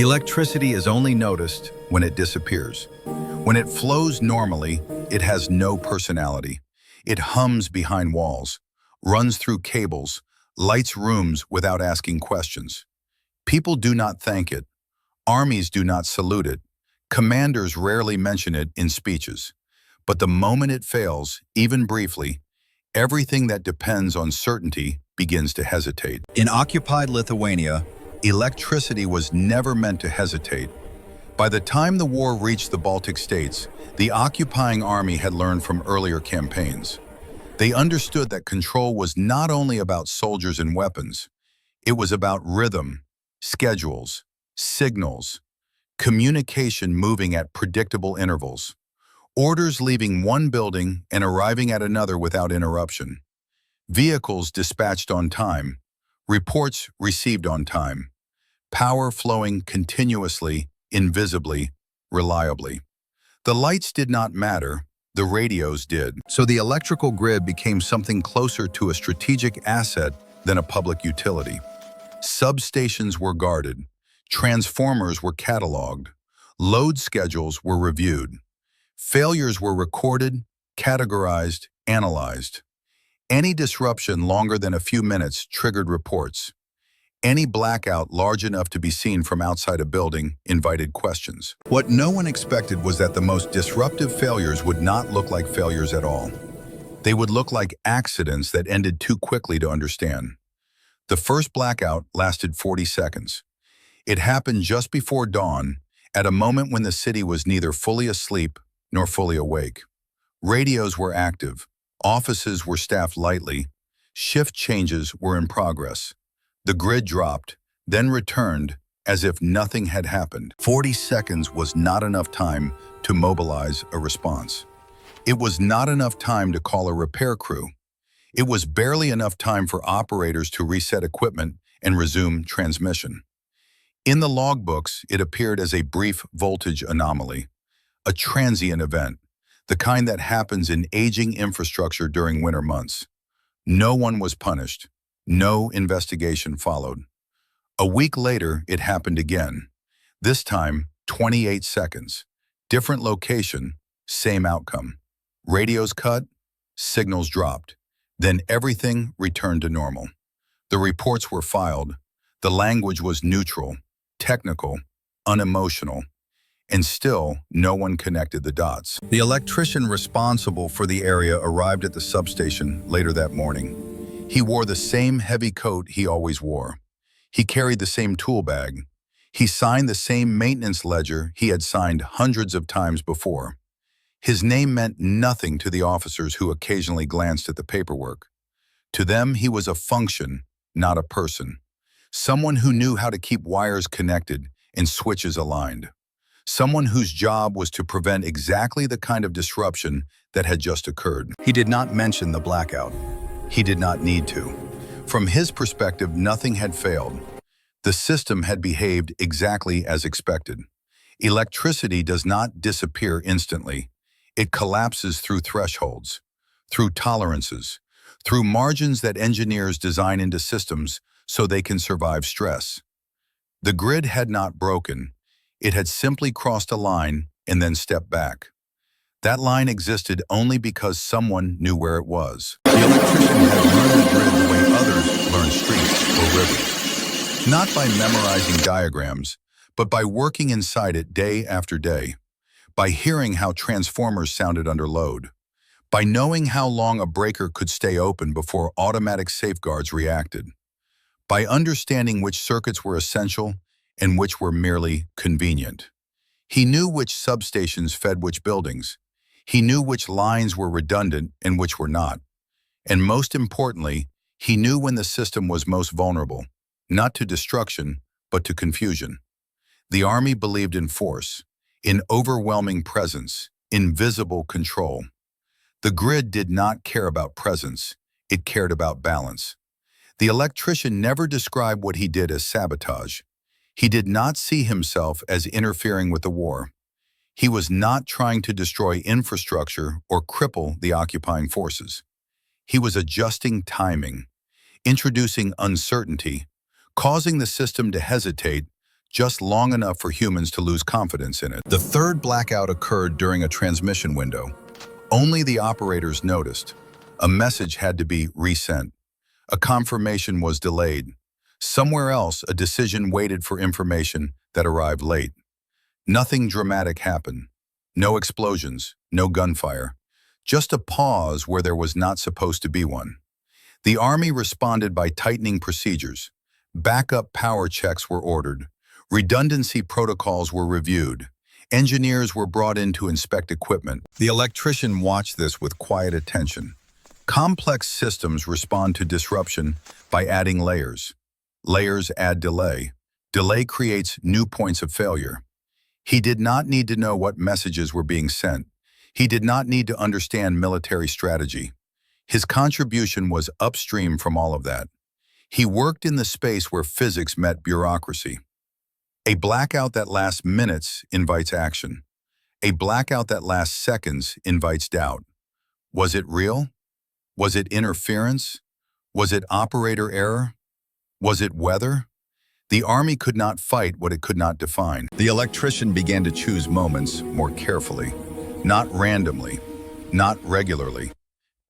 Electricity is only noticed when it disappears. When it flows normally, it has no personality. It hums behind walls, runs through cables, lights rooms without asking questions. People do not thank it. Armies do not salute it. Commanders rarely mention it in speeches. But the moment it fails, even briefly, everything that depends on certainty begins to hesitate. In occupied Lithuania, electricity was never meant to hesitate. By the time the war reached the Baltic states, the occupying army had learned from earlier campaigns. They understood that control was not only about soldiers and weapons, it was about rhythm, schedules, signals, communication moving at predictable intervals, orders leaving one building and arriving at another without interruption, vehicles dispatched on time, reports received on time, power flowing continuously, invisibly, reliably. The lights did not matter, the radios did. So the electrical grid became something closer to a strategic asset than a public utility. Substations were guarded, transformers were cataloged, load schedules were reviewed. Failures were recorded, categorized, analyzed. Any disruption longer than a few minutes triggered reports. Any blackout large enough to be seen from outside a building invited questions. What no one expected was that the most disruptive failures would not look like failures at all. They would look like accidents that ended too quickly to understand. The first blackout lasted 40 seconds. It happened just before dawn, at a moment when the city was neither fully asleep nor fully awake. Radios were active, offices were staffed lightly, shift changes were in progress. The grid dropped, then returned as if nothing had happened. 40 seconds was not enough time to mobilize a response. It was not enough time to call a repair crew. It was barely enough time for operators to reset equipment and resume transmission. In the logbooks, it appeared as a brief voltage anomaly, a transient event, the kind that happens in aging infrastructure during winter months. No one was punished. No investigation followed. A week later, it happened again. This time, 28 seconds. Different location, same outcome. Radios cut, signals dropped. Then everything returned to normal. The reports were filed. The language was neutral, technical, unemotional. And still, no one connected the dots. The electrician responsible for the area arrived at the substation later that morning. He wore the same heavy coat he always wore. He carried the same tool bag. He signed the same maintenance ledger he had signed hundreds of times before. His name meant nothing to the officers who occasionally glanced at the paperwork. To them, he was a function, not a person. Someone who knew how to keep wires connected and switches aligned. Someone whose job was to prevent exactly the kind of disruption that had just occurred. He did not mention the blackout. He did not need to. From his perspective, nothing had failed. The system had behaved exactly as expected. Electricity does not disappear instantly. It collapses through thresholds, through tolerances, through margins that engineers design into systems so they can survive stress. The grid had not broken. It had simply crossed a line and then stepped back. That line existed only because someone knew where it was. The electrician had learned the grid the way others learn streets or rivers. Not by memorizing diagrams, but by working inside it day after day. By hearing how transformers sounded under load. By knowing how long a breaker could stay open before automatic safeguards reacted. By understanding which circuits were essential and which were merely convenient. He knew which substations fed which buildings. He knew which lines were redundant and which were not. And most importantly, he knew when the system was most vulnerable, not to destruction, but to confusion. The army believed in force, in overwhelming presence, in visible control. The grid did not care about presence, it cared about balance. The electrician never described what he did as sabotage. He did not see himself as interfering with the war. He was not trying to destroy infrastructure or cripple the occupying forces. He was adjusting timing, introducing uncertainty, causing the system to hesitate, just long enough for humans to lose confidence in it. The third blackout occurred during a transmission window. Only the operators noticed. A message had to be resent. A confirmation was delayed. Somewhere else, a decision waited for information that arrived late. Nothing dramatic happened. No explosions, no gunfire. Just a pause where there was not supposed to be one. The Army responded by tightening procedures. Backup power checks were ordered. Redundancy protocols were reviewed. Engineers were brought in to inspect equipment. The electrician watched this with quiet attention. Complex systems respond to disruption by adding layers. Layers add delay. Delay creates new points of failure. He did not need to know what messages were being sent. He did not need to understand military strategy. His contribution was upstream from all of that. He worked in the space where physics met bureaucracy. A blackout that lasts minutes invites action. A blackout that lasts seconds invites doubt. Was it real? Was it interference? Was it operator error? Was it weather? The Army could not fight what it could not define. The electrician began to choose moments more carefully, not randomly, not regularly.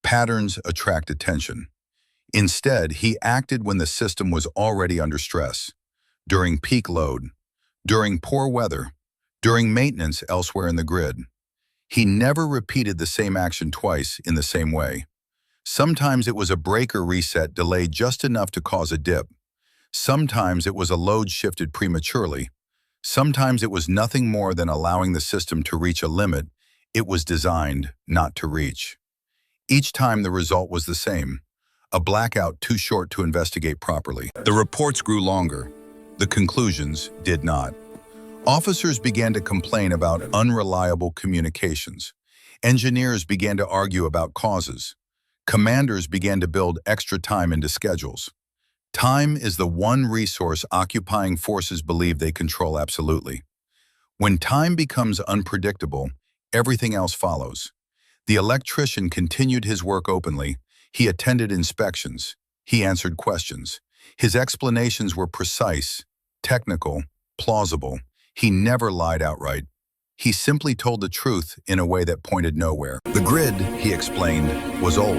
Patterns attract attention. Instead, he acted when the system was already under stress, during peak load, during poor weather, during maintenance elsewhere in the grid. He never repeated the same action twice in the same way. Sometimes it was a breaker reset delayed just enough to cause a dip. Sometimes it was a load shifted prematurely. Sometimes it was nothing more than allowing the system to reach a limit it was designed not to reach. Each time the result was the same, a blackout too short to investigate properly. The reports grew longer. The conclusions did not. Officers began to complain about unreliable communications. Engineers began to argue about causes. Commanders began to build extra time into schedules. Time is the one resource occupying forces believe they control absolutely. When time becomes unpredictable, everything else follows. The electrician continued his work openly. He attended inspections. He answered questions. His explanations were precise, technical, plausible. He never lied outright. He simply told the truth in a way that pointed nowhere. The grid, he explained, was old.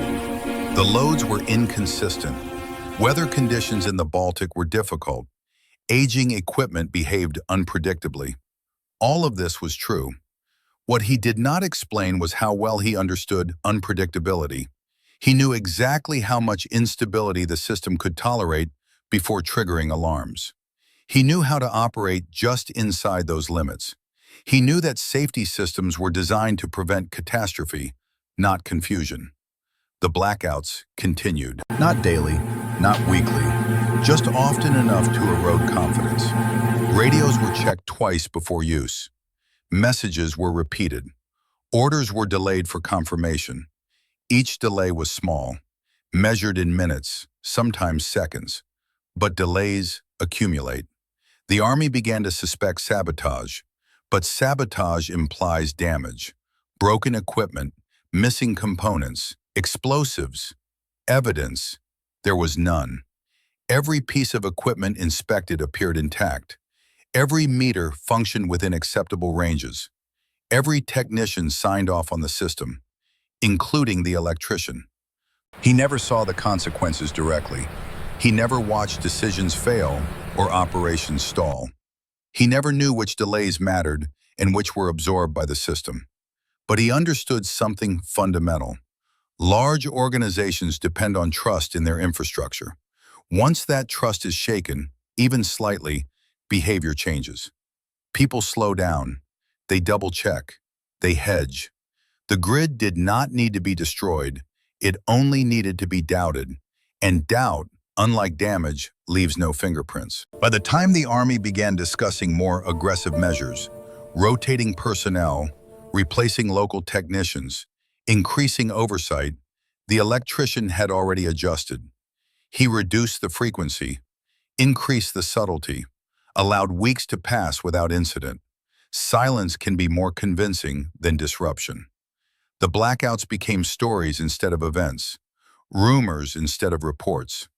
The loads were inconsistent. Weather conditions in the Baltic were difficult. Aging equipment behaved unpredictably. All of this was true. What he did not explain was how well he understood unpredictability. He knew exactly how much instability the system could tolerate before triggering alarms. He knew how to operate just inside those limits. He knew that safety systems were designed to prevent catastrophe, not confusion. The blackouts continued. Not daily, not weekly, just often enough to erode confidence. Radios were checked twice before use. Messages were repeated. Orders were delayed for confirmation. Each delay was small, measured in minutes, sometimes seconds. But delays accumulate. The Army began to suspect sabotage, but sabotage implies damage, broken equipment, missing components, explosives, evidence. There was none. Every piece of equipment inspected appeared intact. Every meter functioned within acceptable ranges. Every technician signed off on the system, including the electrician. He never saw the consequences directly. He never watched decisions fail or operations stall. He never knew which delays mattered and which were absorbed by the system. But he understood something fundamental. Large organizations depend on trust in their infrastructure. Once that trust is shaken, even slightly, behavior changes. People slow down. They double-check. They hedge. The grid did not need to be destroyed. It only needed to be doubted. And doubt, unlike damage, leaves no fingerprints. By the time the Army began discussing more aggressive measures, rotating personnel, replacing local technicians, increasing oversight, the electrician had already adjusted. He reduced the frequency, increased the subtlety, allowed weeks to pass without incident. Silence can be more convincing than disruption. The blackouts became stories instead of events, rumors instead of reports,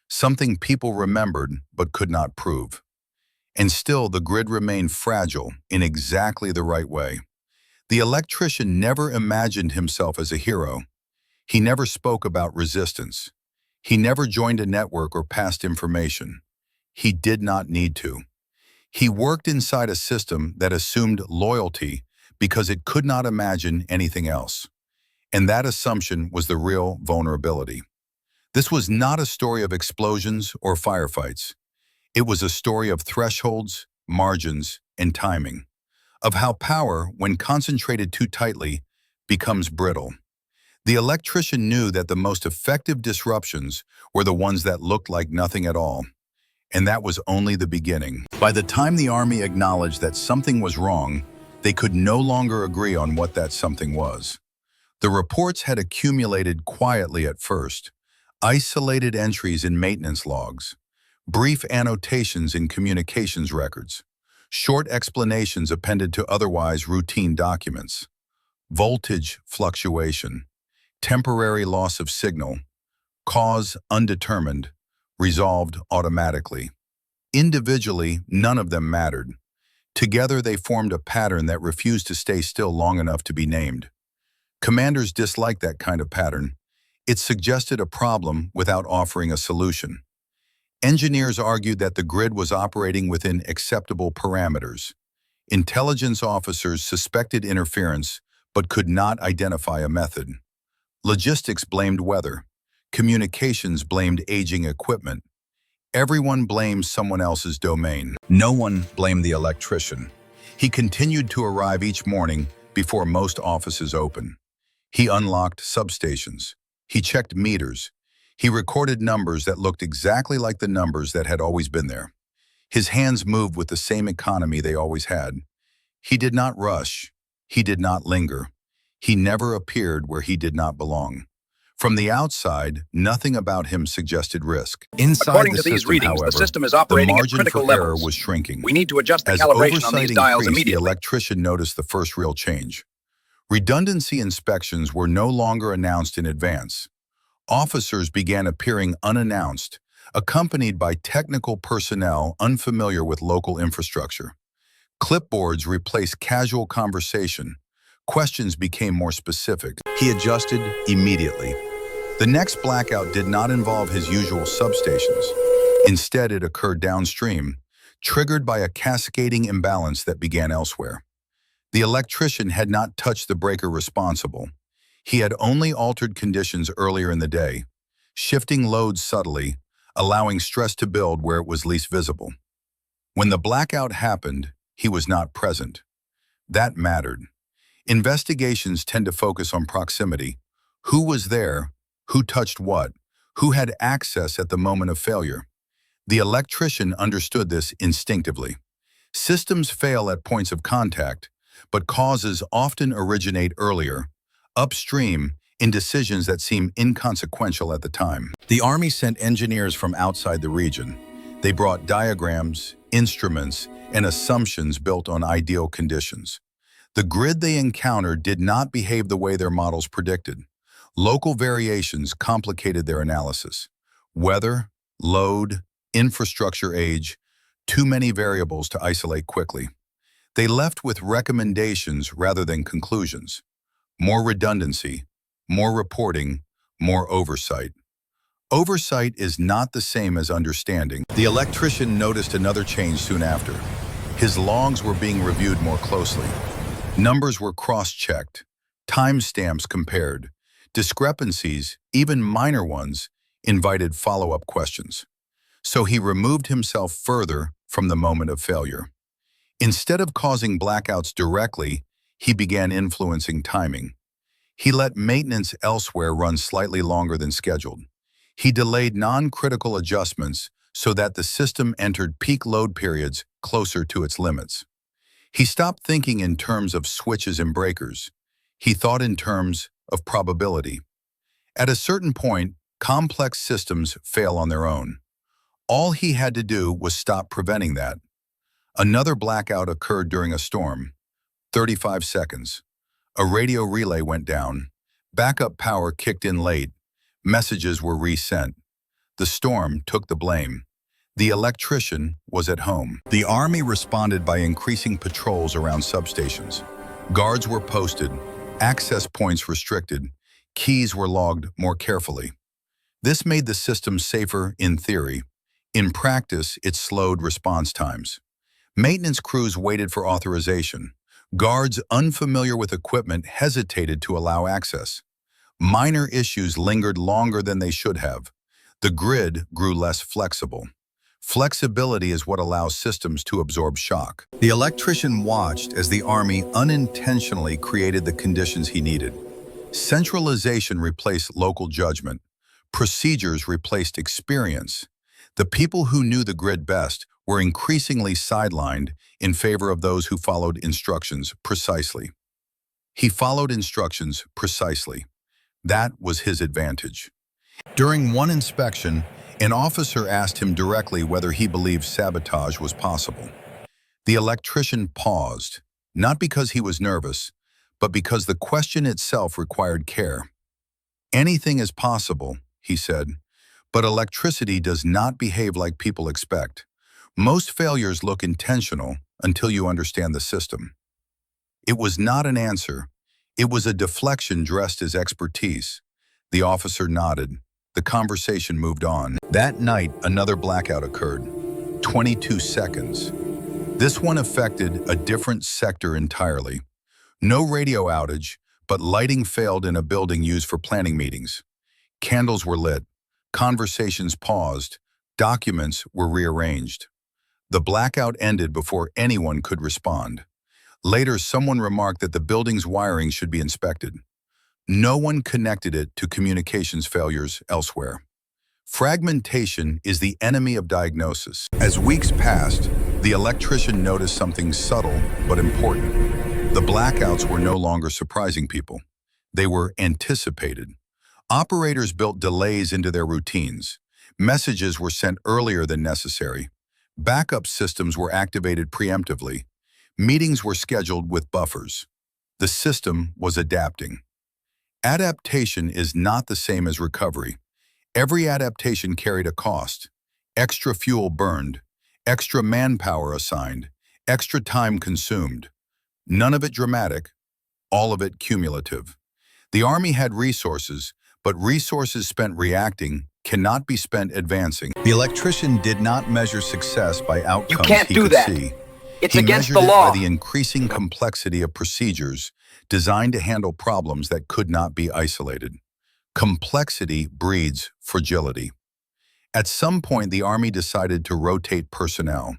something people remembered but could not prove. And still, the grid remained fragile in exactly the right way. The electrician never imagined himself as a hero. He never spoke about resistance. He never joined a network or passed information. He did not need to. He worked inside a system that assumed loyalty because it could not imagine anything else. And that assumption was the real vulnerability. This was not a story of explosions or firefights. It was a story of thresholds, margins, and timing, of how power, when concentrated too tightly, becomes brittle. The electrician knew that the most effective disruptions were the ones that looked like nothing at all. And that was only the beginning. By the time the army acknowledged that something was wrong, they could no longer agree on what that something was. The reports had accumulated quietly at first, isolated entries in maintenance logs, brief annotations in communications records, short explanations appended to otherwise routine documents. Voltage fluctuation, temporary loss of signal, cause undetermined, resolved automatically. Individually, none of them mattered. Together, they formed a pattern that refused to stay still long enough to be named. Commanders disliked that kind of pattern. It suggested a problem without offering a solution. Engineers argued that the grid was operating within acceptable parameters. Intelligence officers suspected interference but could not identify a method. Logistics blamed weather. Communications blamed aging equipment. Everyone blamed someone else's domain. No one blamed the electrician. He continued to arrive each morning before most offices open. He unlocked substations. He checked meters. He recorded numbers that looked exactly like the numbers that had always been there. His hands moved with the same economy they always had. He did not rush. He did not linger. He never appeared where he did not belong. From the outside, nothing about him suggested risk. Inside According to these readings, however, the system is operating at critical the margin for error levels. was shrinking. We need to adjust the As calibration on oversight these dials increased, the immediately. electrician noticed the first real change. Redundancy inspections were no longer announced in advance. Officers began appearing unannounced, accompanied by technical personnel unfamiliar with local infrastructure. Clipboards replaced casual conversation. Questions became more specific. He adjusted immediately. The next blackout did not involve his usual substations. Instead, it occurred downstream, triggered by a cascading imbalance that began elsewhere. The electrician had not touched the breaker responsible. He had only altered conditions earlier in the day, shifting loads subtly, allowing stress to build where it was least visible. When the blackout happened, he was not present. That mattered. Investigations tend to focus on proximity. Who was there? Who touched what? Who had access at the moment of failure? The electrician understood this instinctively. Systems fail at points of contact, but causes often originate earlier, upstream, in decisions that seem inconsequential at the time. The Army sent engineers from outside the region. They brought diagrams, instruments, and assumptions built on ideal conditions. The grid they encountered did not behave the way their models predicted. Local variations complicated their analysis. Weather, load, infrastructure age, too many variables to isolate quickly. They left with recommendations rather than conclusions. More redundancy, more reporting, more oversight. Oversight is not the same as understanding. The electrician noticed another change soon after. His logs were being reviewed more closely. Numbers were cross-checked, timestamps compared. Discrepancies, even minor ones, invited follow-up questions. So he removed himself further from the moment of failure. Instead of causing blackouts directly, he began influencing timing. He let maintenance elsewhere run slightly longer than scheduled. He delayed non-critical adjustments so that the system entered peak load periods closer to its limits. He stopped thinking in terms of switches and breakers. He thought in terms of probability. At a certain point, complex systems fail on their own. All he had to do was stop preventing that. Another blackout occurred during a storm. 35 seconds. A radio relay went down. Backup power kicked in late. Messages were resent. The storm took the blame. The electrician was at home. The army responded by increasing patrols around substations. Guards were posted, access points restricted, keys were logged more carefully. This made the system safer in theory. In practice, it slowed response times. Maintenance crews waited for authorization. Guards unfamiliar with equipment hesitated to allow access. Minor issues lingered longer than they should have. The grid grew less flexible. Flexibility is what allows systems to absorb shock. The electrician watched as the army unintentionally created the conditions he needed. Centralization replaced local judgment. Procedures replaced experience. The people who knew the grid best were increasingly sidelined in favor of those who followed instructions precisely. He followed instructions precisely. That was his advantage. During one inspection, an officer asked him directly whether he believed sabotage was possible. The electrician paused, not because he was nervous, but because the question itself required care. "Anything is possible," he said, "but electricity does not behave like people expect. Most failures look intentional until you understand the system." It was not an answer. It was a deflection dressed as expertise. The officer nodded. The conversation moved on. That night, another blackout occurred. 22 seconds. This one affected a different sector entirely. No radio outage, but lighting failed in a building used for planning meetings. Candles were lit. Conversations paused. Documents were rearranged. The blackout ended before anyone could respond. Later, someone remarked that the building's wiring should be inspected. No one connected it to communications failures elsewhere. Fragmentation is the enemy of diagnosis. As weeks passed, the electrician noticed something subtle but important. The blackouts were no longer surprising people. They were anticipated. Operators built delays into their routines. Messages were sent earlier than necessary. Backup systems were activated preemptively. Meetings were scheduled with buffers. The system was adapting. Adaptation is not the same as recovery. Every adaptation carried a cost. Extra fuel burned, extra manpower assigned, extra time consumed. None of it dramatic, all of it cumulative. The Army had resources, but resources spent reacting cannot be spent advancing. The electrician did not measure success by outcomes he could see. It's He against measured the it law. by the increasing complexity of procedures designed to handle problems that could not be isolated. Complexity breeds fragility. At some point, the Army decided to rotate personnel.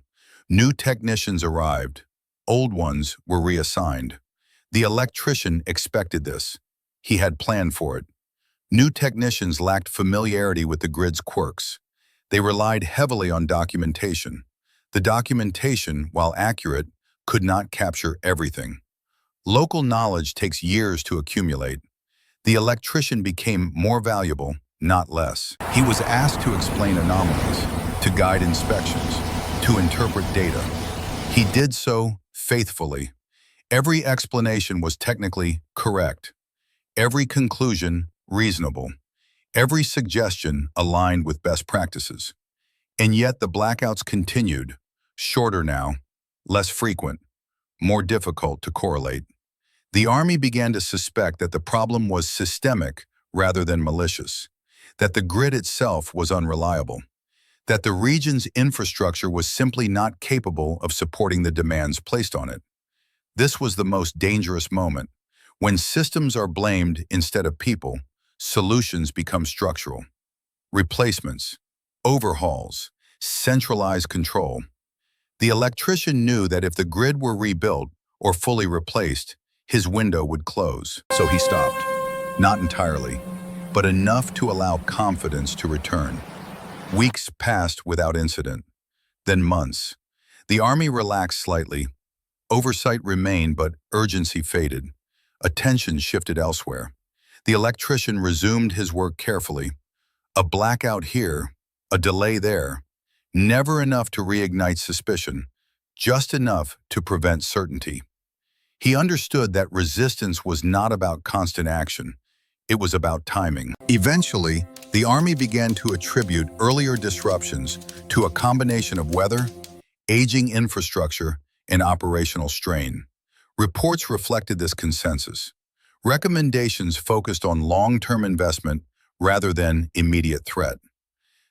New technicians arrived. Old ones were reassigned. The electrician expected this. He had planned for it. New technicians lacked familiarity with the grid's quirks. They relied heavily on documentation. The documentation, while accurate, could not capture everything. Local knowledge takes years to accumulate. The electrician became more valuable, not less. He was asked to explain anomalies, to guide inspections, to interpret data. He did so faithfully. Every explanation was technically correct. Every conclusion reasonable. Every suggestion aligned with best practices. And yet the blackouts continued, shorter now, less frequent, more difficult to correlate. The Army began to suspect that the problem was systemic rather than malicious, that the grid itself was unreliable, that the region's infrastructure was simply not capable of supporting the demands placed on it. This was the most dangerous moment. When systems are blamed instead of people, solutions become structural. Replacements, overhauls, centralized control. The electrician knew that if the grid were rebuilt or fully replaced, his window would close. So he stopped. Not entirely, but enough to allow confidence to return. Weeks passed without incident, then months. The Army relaxed slightly. Oversight remained, but urgency faded. Attention shifted elsewhere. The electrician resumed his work carefully. A blackout here, a delay there. Never enough to reignite suspicion, just enough to prevent certainty. He understood that resistance was not about constant action. It was about timing. Eventually, the Army began to attribute earlier disruptions to a combination of weather, aging infrastructure, and operational strain. Reports reflected this consensus. Recommendations focused on long-term investment rather than immediate threat.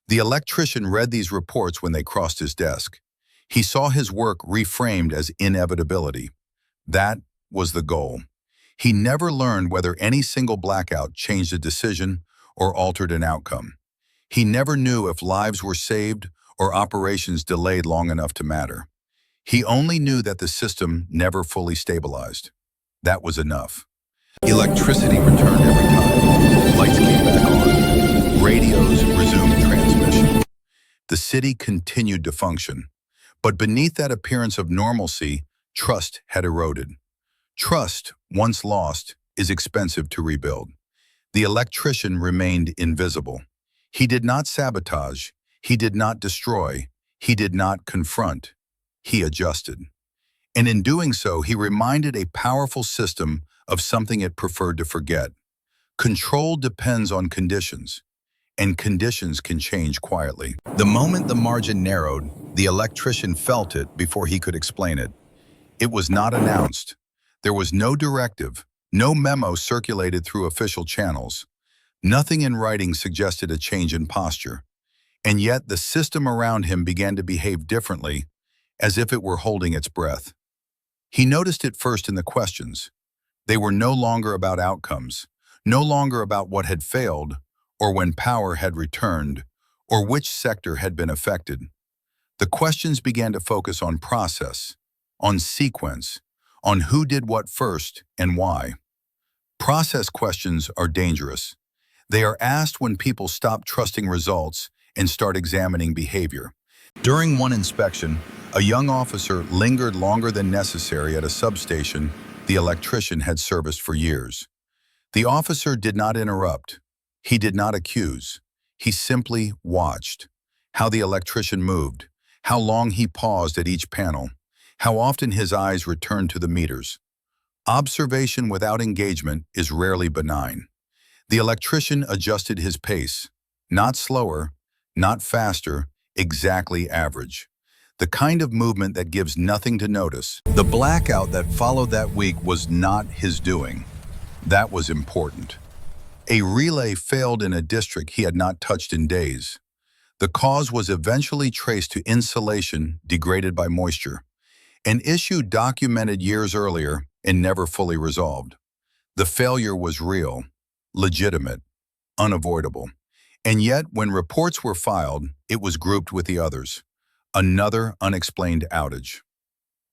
The electrician read these reports when they crossed his desk. He saw his work reframed as inevitability. That was the goal. He never learned whether any single blackout changed a decision or altered an outcome. He never knew if lives were saved or operations delayed long enough to matter. He only knew that the system never fully stabilized. That was enough. Electricity returned every time. Lights came back on. Radios resumed transmission. The city continued to function. But beneath that appearance of normalcy, trust had eroded. Trust, once lost, is expensive to rebuild. The electrician remained invisible. He did not sabotage. He did not destroy. He did not confront. He adjusted. And in doing so, he reminded a powerful system of something it preferred to forget. Control depends on conditions, and conditions can change quietly. The moment the margin narrowed, the electrician felt it before he could explain it. It was not announced. There was no directive, no memo circulated through official channels. Nothing in writing suggested a change in posture. And yet the system around him began to behave differently, as if it were holding its breath. He noticed it first in the questions. They were no longer about outcomes, no longer about what had failed, or when power had returned, or which sector had been affected. The questions began to focus on process, on sequence, on who did what first and why. Process questions are dangerous. They are asked when people stop trusting results and start examining behavior. During one inspection, a young officer lingered longer than necessary at a substation the electrician had serviced for years. The officer did not interrupt. He did not accuse. He simply watched. How the electrician moved, how long he paused at each panel, how often his eyes returned to the meters. Observation without engagement is rarely benign. The electrician adjusted his pace, not slower, not faster, exactly average. The kind of movement that gives nothing to notice. The blackout that followed that week was not his doing. That was important. A relay failed in a district he had not touched in days. The cause was eventually traced to insulation degraded by moisture, an issue documented years earlier and never fully resolved. The failure was real, legitimate, unavoidable. And yet, when reports were filed, it was grouped with the others. Another unexplained outage.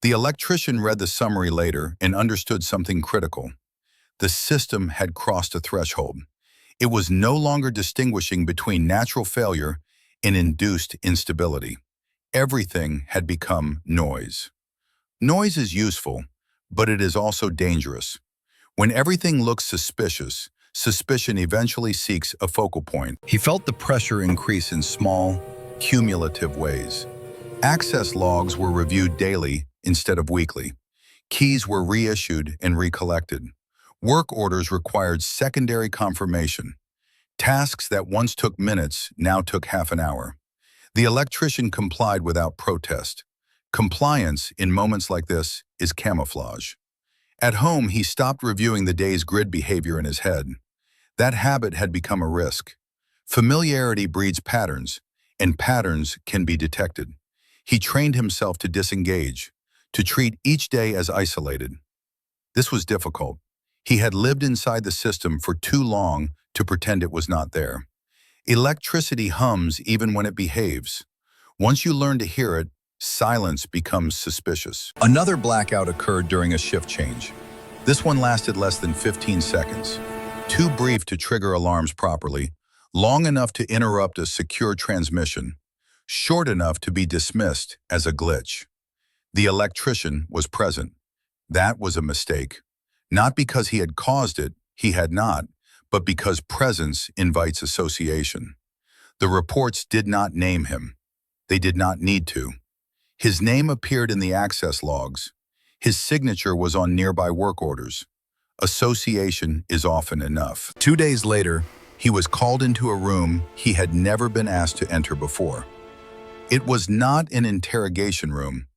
The electrician read the summary later and understood something critical. The system had crossed a threshold. It was no longer distinguishing between natural failure and induced instability. Everything had become noise. Noise is useful, but it is also dangerous. When everything looks suspicious, suspicion eventually seeks a focal point. He felt the pressure increase in small, cumulative ways. Access logs were reviewed daily instead of weekly. Keys were reissued and recollected. Work orders required secondary confirmation. Tasks that once took minutes now took half an hour. The electrician complied without protest. Compliance in moments like this is camouflage. At home, he stopped reviewing the day's grid behavior in his head. That habit had become a risk. Familiarity breeds patterns, and patterns can be detected. He trained himself to disengage, to treat each day as isolated. This was difficult. He had lived inside the system for too long to pretend it was not there. Electricity hums even when it behaves. Once you learn to hear it, silence becomes suspicious. Another blackout occurred during a shift change. This one lasted less than 15 seconds. Too brief to trigger alarms properly, long enough to interrupt a secure transmission, short enough to be dismissed as a glitch. The electrician was present. That was a mistake. Not because he had caused it, he had not, but because presence invites association. The reports did not name him. They did not need to. His name appeared in the access logs. His signature was on nearby work orders. Association is often enough. 2 days later, he was called into a room he had never been asked to enter before. It was not an interrogation room.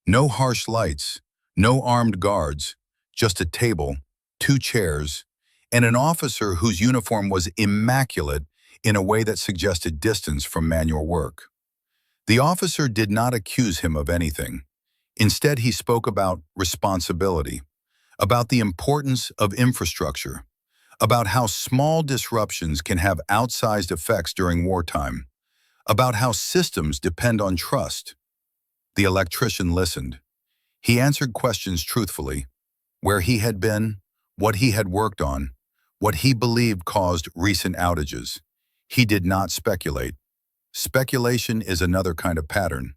No harsh lights, no armed guards, just a table, 2 chairs, and an officer whose uniform was immaculate in a way that suggested distance from manual work. The officer did not accuse him of anything. Instead, he spoke about responsibility, about the importance of infrastructure, about how small disruptions can have outsized effects during wartime, about how systems depend on trust. The electrician listened. He answered questions truthfully, where he had been, what he had worked on, what he believed caused recent outages. He did not speculate. Speculation is another kind of pattern.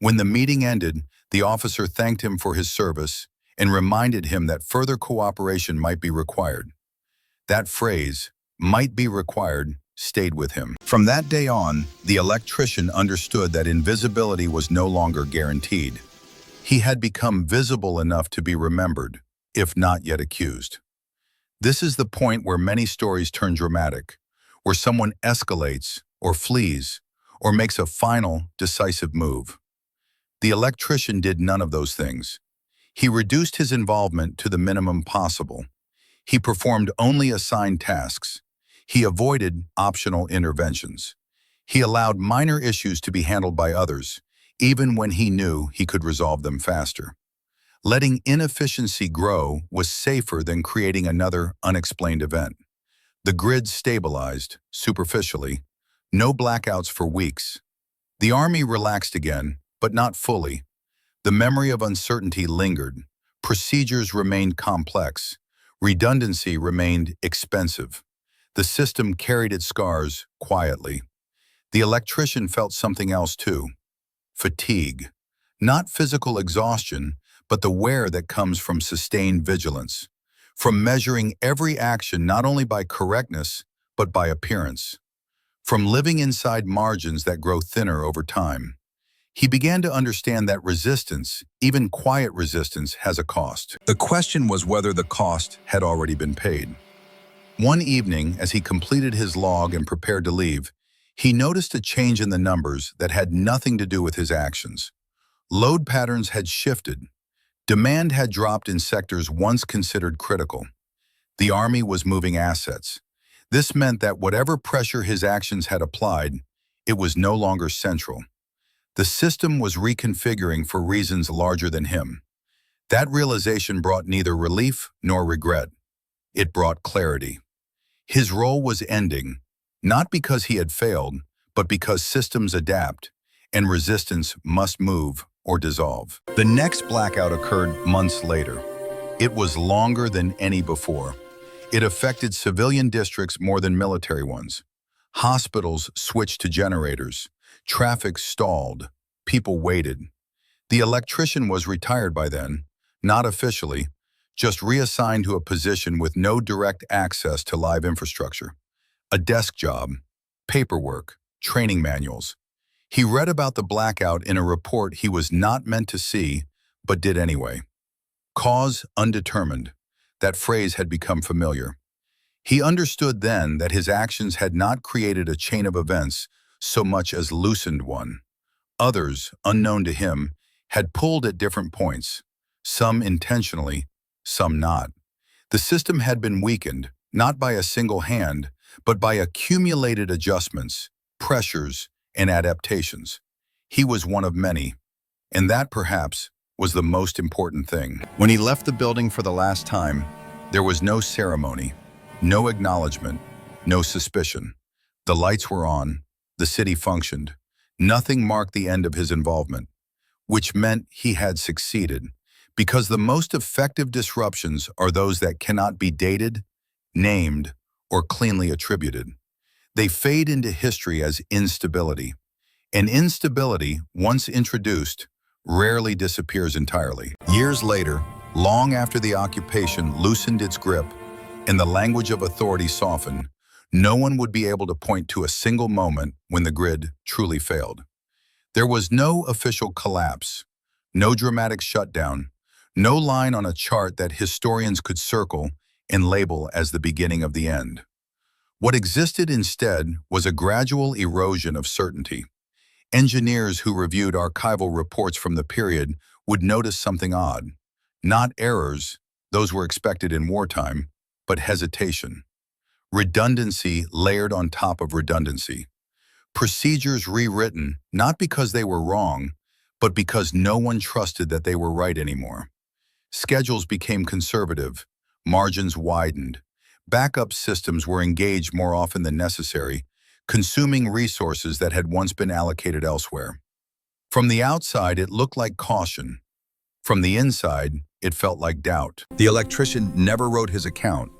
When the meeting ended, the officer thanked him for his service and reminded him that further cooperation might be required. That phrase, might be required, stayed with him. From that day on, the electrician understood that invisibility was no longer guaranteed. He had become visible enough to be remembered, if not yet accused. This is the point where many stories turn dramatic, where someone escalates, or flees, or makes a final, decisive move. The electrician did none of those things. He reduced his involvement to the minimum possible. He performed only assigned tasks. He avoided optional interventions. He allowed minor issues to be handled by others, even when he knew he could resolve them faster. Letting inefficiency grow was safer than creating another unexplained event. The grid stabilized, superficially. No blackouts for weeks. The Army relaxed again, but not fully. The memory of uncertainty lingered. Procedures remained complex. Redundancy remained expensive. The system carried its scars quietly. The electrician felt something else too. Fatigue. Not physical exhaustion, but the wear that comes from sustained vigilance. From measuring every action not only by correctness, but by appearance. From living inside margins that grow thinner over time. He began to understand that resistance, even quiet resistance, has a cost. The question was whether the cost had already been paid. One evening, as he completed his log and prepared to leave, he noticed a change in the numbers that had nothing to do with his actions. Load patterns had shifted. Demand had dropped in sectors once considered critical. The Army was moving assets. This meant that whatever pressure his actions had applied, it was no longer central. The system was reconfiguring for reasons larger than him. That realization brought neither relief nor regret. It brought clarity. His role was ending, not because he had failed, but because systems adapt, and resistance must move or dissolve. The next blackout occurred months later. It was longer than any before. It affected civilian districts more than military ones. Hospitals switched to generators. Traffic stalled. People waited. The electrician was retired by then, not officially, just reassigned to a position with no direct access to live infrastructure. A desk job, paperwork, training manuals. He read about the blackout in a report he was not meant to see, but did anyway. Cause undetermined. That phrase had become familiar. He understood then that his actions had not created a chain of events so much as loosened one. Others, unknown to him, had pulled at different points, some intentionally, some not. The system had been weakened, not by a single hand, but by accumulated adjustments, pressures, and adaptations. He was one of many, and that, perhaps, was the most important thing. When he left the building for the last time, there was no ceremony, no acknowledgement, no suspicion. The lights were on, the city functioned. Nothing marked the end of his involvement, which meant he had succeeded, because the most effective disruptions are those that cannot be dated, named, or cleanly attributed. They fade into history as instability. And instability, once introduced, rarely disappears entirely. Years later, long after the occupation loosened its grip and the language of authority softened, no one would be able to point to a single moment when the grid truly failed. There was no official collapse, no dramatic shutdown, no line on a chart that historians could circle and label as the beginning of the end. What existed instead was a gradual erosion of certainty. Engineers who reviewed archival reports from the period would notice something odd. Not errors, those were expected in wartime, but hesitation. Redundancy layered on top of redundancy. Procedures rewritten, not because they were wrong, but because no one trusted that they were right anymore. Schedules became conservative, margins widened. Backup systems were engaged more often than necessary, consuming resources that had once been allocated elsewhere. From the outside, it looked like caution. From the inside, it felt like doubt. The electrician never wrote his account.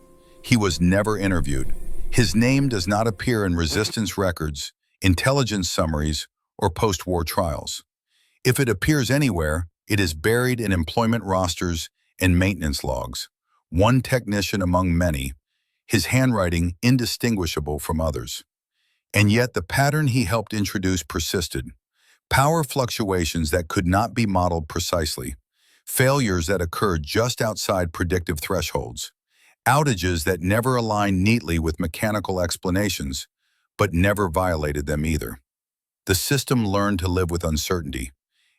He was never interviewed. His name does not appear in resistance records, intelligence summaries, or post-war trials. If it appears anywhere, it is buried in employment rosters and maintenance logs. One technician among many, his handwriting indistinguishable from others. And yet the pattern he helped introduce persisted. Power fluctuations that could not be modeled precisely. Failures that occurred just outside predictive thresholds. Outages that never aligned neatly with mechanical explanations, but never violated them either. The system learned to live with uncertainty,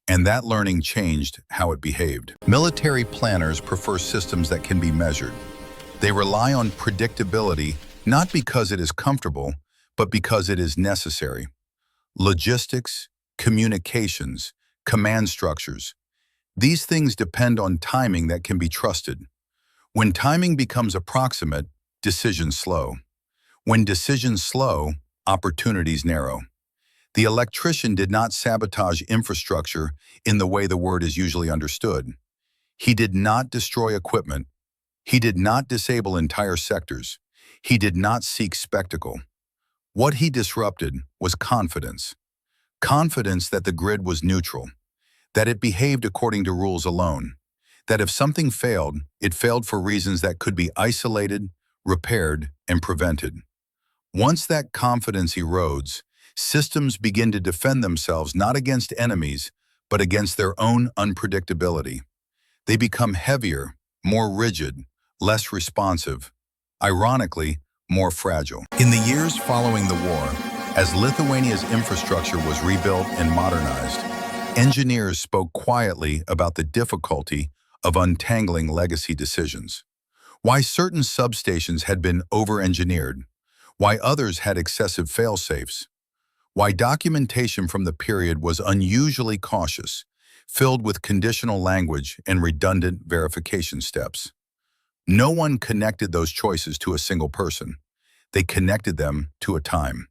and that learning changed how it behaved. Military planners prefer systems that can be measured. They rely on predictability not because it is comfortable, but because it is necessary. Logistics, communications, command structures. These things depend on timing that can be trusted. When timing becomes approximate, decisions slow. When decisions slow, opportunities narrow. The electrician did not sabotage infrastructure in the way the word is usually understood. He did not destroy equipment. He did not disable entire sectors. He did not seek spectacle. What he disrupted was confidence. Confidence that the grid was neutral, that it behaved according to rules alone, that if something failed, it failed for reasons that could be isolated, repaired, and prevented. Once that confidence erodes, systems begin to defend themselves not against enemies, but against their own unpredictability. They become heavier, more rigid, less responsive, ironically, more fragile. In the years following the war, as Lithuania's infrastructure was rebuilt and modernized, engineers spoke quietly about the difficulty of untangling legacy decisions. Why certain substations had been over-engineered, why others had excessive fail-safes, why documentation from the period was unusually cautious, filled with conditional language and redundant verification steps. No one connected those choices to a single person. They connected them to a time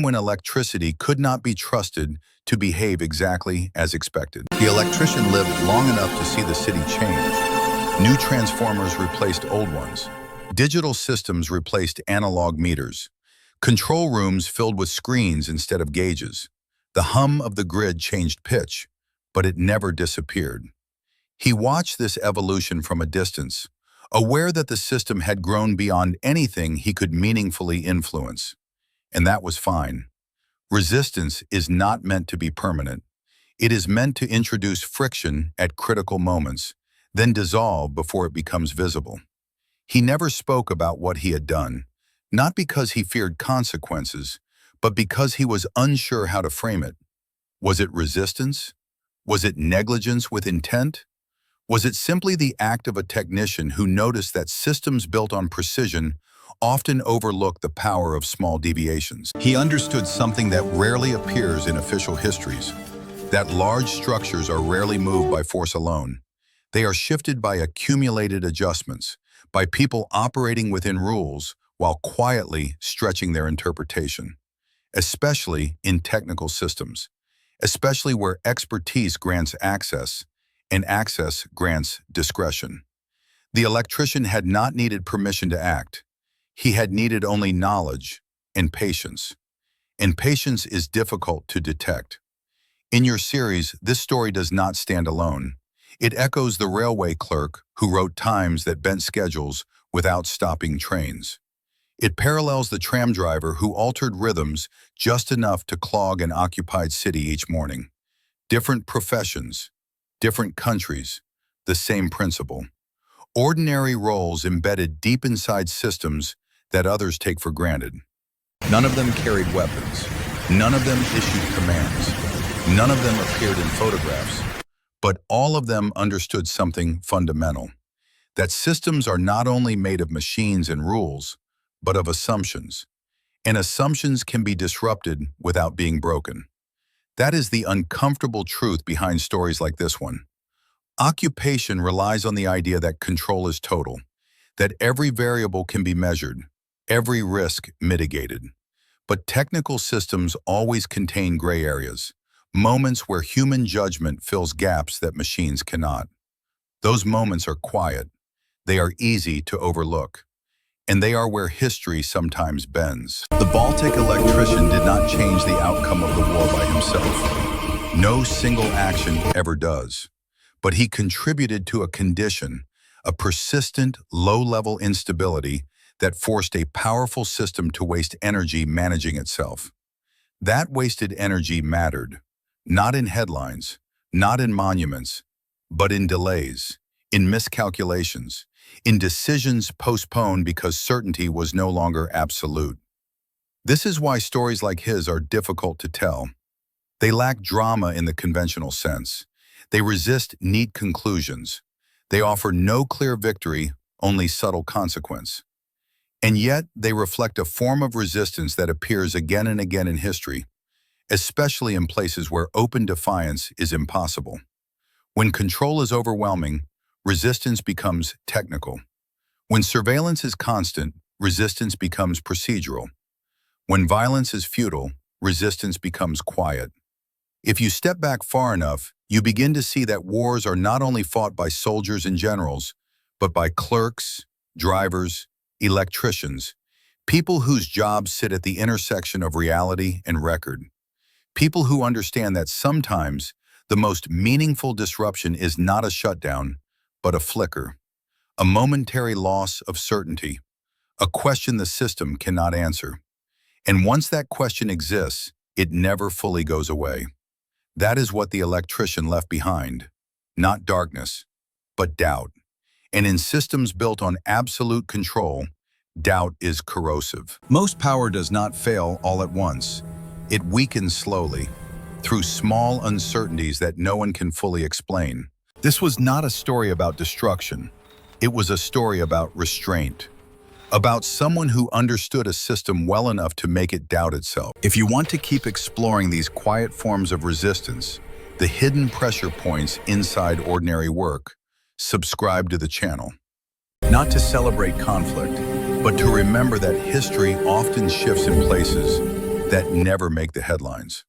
when electricity could not be trusted to behave exactly as expected. The electrician lived long enough to see the city change. New transformers replaced old ones. Digital systems replaced analog meters. Control rooms filled with screens instead of gauges. The hum of the grid changed pitch, but it never disappeared. He watched this evolution from a distance, aware that the system had grown beyond anything he could meaningfully influence. And that was fine. Resistance is not meant to be permanent. It is meant to introduce friction at critical moments, then dissolve before it becomes visible. He never spoke about what he had done, not because he feared consequences, but because he was unsure how to frame it. Was it resistance? Was it negligence with intent? Was it simply the act of a technician who noticed that systems built on precision often overlook the power of small deviations? He understood something that rarely appears in official histories, that large structures are rarely moved by force alone. They are shifted by accumulated adjustments, by people operating within rules while quietly stretching their interpretation, especially in technical systems, especially where expertise grants access and access grants discretion. The electrician had not needed permission to act. He had needed only knowledge and patience. And patience is difficult to detect. In your series, this story does not stand alone. It echoes the railway clerk who wrote times that bent schedules without stopping trains. It parallels the tram driver who altered rhythms just enough to clog an occupied city each morning. Different professions, different countries, the same principle. Ordinary roles embedded deep inside systems that others take for granted. None of them carried weapons. None of them issued commands. None of them appeared in photographs. But all of them understood something fundamental: that systems are not only made of machines and rules, but of assumptions. And assumptions can be disrupted without being broken. That is the uncomfortable truth behind stories like this one. Occupation relies on the idea that control is total, that every variable can be measured, every risk mitigated. But technical systems always contain gray areas, moments where human judgment fills gaps that machines cannot. Those moments are quiet. They are easy to overlook. And they are where history sometimes bends. The Baltic Electrician did not change the outcome of the war by himself. No single action ever does. But he contributed to a condition, a persistent, low-level instability that forced a powerful system to waste energy managing itself. That wasted energy mattered, not in headlines, not in monuments, but in delays, in miscalculations, in decisions postponed because certainty was no longer absolute. This is why stories like his are difficult to tell. They lack drama in the conventional sense. They resist neat conclusions. They offer no clear victory, only subtle consequence. And yet, they reflect a form of resistance that appears again and again in history, especially in places where open defiance is impossible. When control is overwhelming, resistance becomes technical. When surveillance is constant, resistance becomes procedural. When violence is futile, resistance becomes quiet. If you step back far enough, you begin to see that wars are not only fought by soldiers and generals, but by clerks, drivers, electricians, people whose jobs sit at the intersection of reality and record. People who understand that sometimes the most meaningful disruption is not a shutdown, but a flicker, a momentary loss of certainty, a question the system cannot answer. And once that question exists, it never fully goes away. That is what the electrician left behind, not darkness, but doubt. And in systems built on absolute control, doubt is corrosive. Most power does not fail all at once. It weakens slowly, through small uncertainties that no one can fully explain. This was not a story about destruction. It was a story about restraint, about someone who understood a system well enough to make it doubt itself. If you want to keep exploring these quiet forms of resistance, the hidden pressure points inside ordinary work, subscribe to the channel. Not to celebrate conflict, but to remember that history often shifts in places that never make the headlines.